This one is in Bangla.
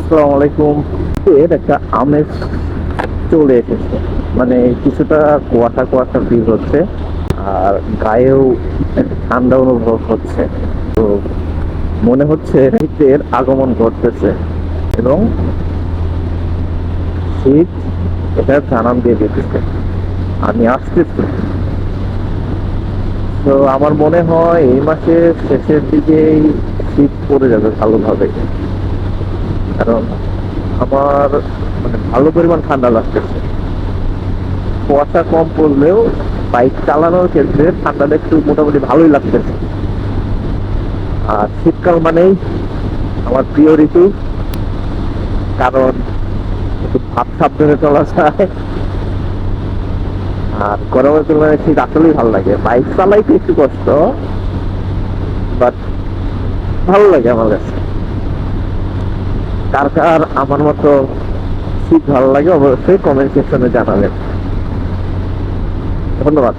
আসসালামু আলাইকুম। এর একটা আমেজ চলে এসেছে, মানে কিছুটা কুয়াশা কুয়াশা ফিল হচ্ছে, আর গায়েও একটা ঠান্ডা অনুভব হচ্ছে। তো মনে হচ্ছে শীতের আগমন ঘটতেছে এবং শীত এটা জানান দিয়ে দিতেছে আমি আসতেছি। তো আমার মনে হয় এই মাসের শেষের দিকেই শীত পড়ে যাবে ভালোভাবে, কারণ আমার মানে ভালো পরিমাণ ঠান্ডা লাগতেছে। কুয়াশা কম পড়লেও বাইক চালানোর ক্ষেত্রে ঠান্ডাটা একটু মোটামুটি ভালোই লাগতেছে। আর শীতকাল মানেই আমার প্রিয় ঋতু, কারণ একটু ভাব সাবধানে চলা যায়। আর গরমের তুলনায় শীত আসলেই ভালো লাগে, বাইক চালাইতে একটু কষ্ট, বাট ভালো লাগে আমার কাছে। কার কার আমার মতো শীত ভালো লাগে অবশ্যই কমেন্ট সেকশনে জানাবেন। ধন্যবাদ।